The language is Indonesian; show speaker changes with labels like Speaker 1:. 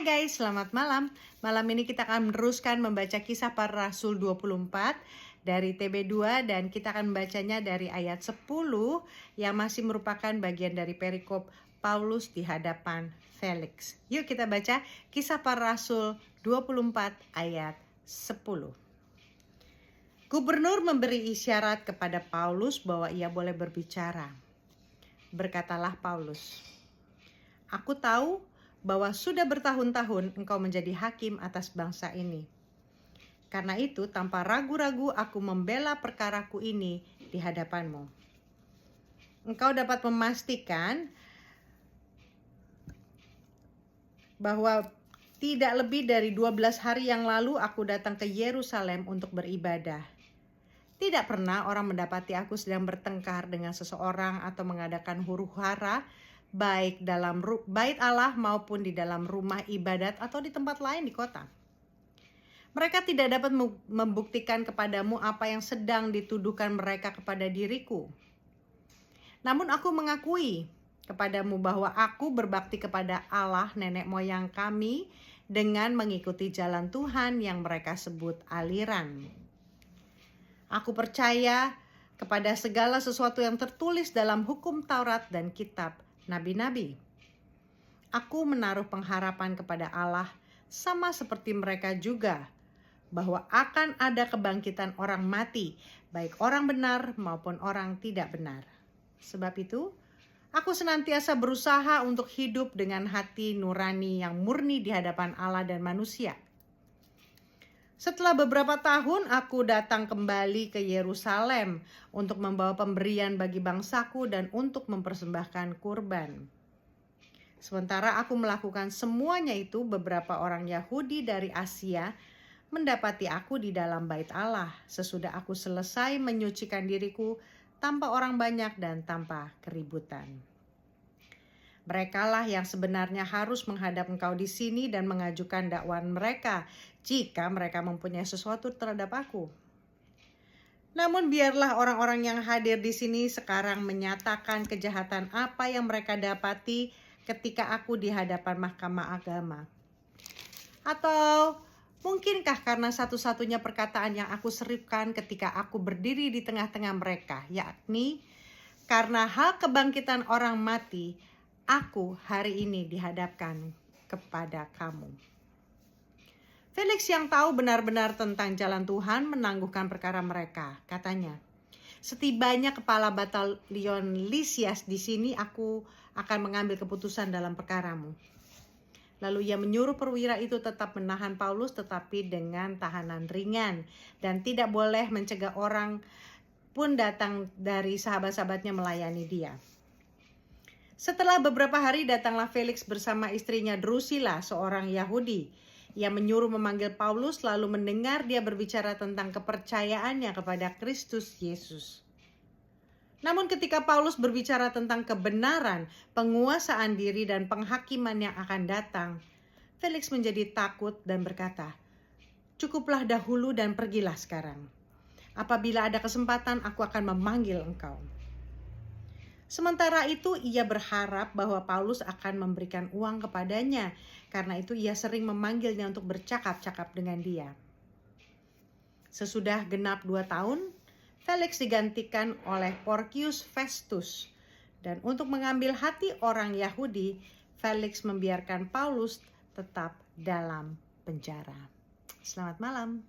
Speaker 1: Hai guys, selamat malam. Malam ini kita akan meneruskan membaca Kisah Para Rasul 24 dari TB2 dan kita akan membacanya dari ayat 10 yang masih merupakan bagian dari perikop Paulus di hadapan Felix. Yuk kita baca Kisah Para Rasul 24 ayat 10. Gubernur memberi isyarat kepada Paulus bahwa ia boleh berbicara. Berkatalah Paulus, "Aku tahu bahwa sudah bertahun-tahun engkau menjadi hakim atas bangsa ini. Karena itu tanpa ragu-ragu aku membela perkaraku ini di hadapanmu. Engkau dapat memastikan bahwa tidak lebih dari 12 hari yang lalu aku datang ke Yerusalem untuk beribadah. Tidak pernah orang mendapati aku sedang bertengkar dengan seseorang atau mengadakan huru-hara, baik dalam bait Allah maupun di dalam rumah ibadat atau di tempat lain di kota. Mereka tidak dapat membuktikan kepadamu apa yang sedang dituduhkan mereka kepada diriku. Namun aku mengakui kepadamu bahwa aku berbakti kepada Allah nenek moyang kami dengan mengikuti jalan Tuhan yang mereka sebut aliran. Aku percaya kepada segala sesuatu yang tertulis dalam hukum Taurat dan kitab nabi-nabi. Aku menaruh pengharapan kepada Allah sama seperti mereka juga, bahwa akan ada kebangkitan orang mati, baik orang benar maupun orang tidak benar. Sebab itu, aku senantiasa berusaha untuk hidup dengan hati nurani yang murni di hadapan Allah dan manusia. Setelah beberapa tahun, aku datang kembali ke Yerusalem untuk membawa pemberian bagi bangsaku dan untuk mempersembahkan kurban. Sementara aku melakukan semuanya itu, beberapa orang Yahudi dari Asia mendapati aku di dalam bait Allah sesudah aku selesai menyucikan diriku tanpa orang banyak dan tanpa keributan. Merekalah yang sebenarnya harus menghadap engkau di sini dan mengajukan dakwaan mereka jika mereka mempunyai sesuatu terhadap aku. Namun biarlah orang-orang yang hadir di sini sekarang menyatakan kejahatan apa yang mereka dapati ketika aku di hadapan mahkamah agama. Atau mungkinkah karena satu-satunya perkataan yang aku serukan ketika aku berdiri di tengah-tengah mereka, yakni karena hal kebangkitan orang mati, aku hari ini dihadapkan kepada kamu. Felix yang tahu benar-benar tentang jalan Tuhan menangguhkan perkara mereka. Katanya, setibanya kepala batalion Lisias di sini, aku akan mengambil keputusan dalam perkaramu. Lalu ia menyuruh perwira itu tetap menahan Paulus tetapi dengan tahanan ringan dan tidak boleh mencegah orang pun datang dari sahabat-sahabatnya melayani dia. Setelah beberapa hari datanglah Felix bersama istrinya Drusilla, seorang Yahudi. Ia menyuruh memanggil Paulus lalu mendengar dia berbicara tentang kepercayaannya kepada Kristus Yesus. Namun ketika Paulus berbicara tentang kebenaran, penguasaan diri dan penghakiman yang akan datang, Felix menjadi takut dan berkata, "Cukuplah dahulu dan pergilah sekarang. Apabila ada kesempatan aku akan memanggil engkau." Sementara itu ia berharap bahwa Paulus akan memberikan uang kepadanya. Karena itu ia sering memanggilnya untuk bercakap-cakap dengan dia. Sesudah genap 2 tahun, Felix digantikan oleh Porcius Festus. Dan untuk mengambil hati orang Yahudi, Felix membiarkan Paulus tetap dalam penjara. Selamat malam.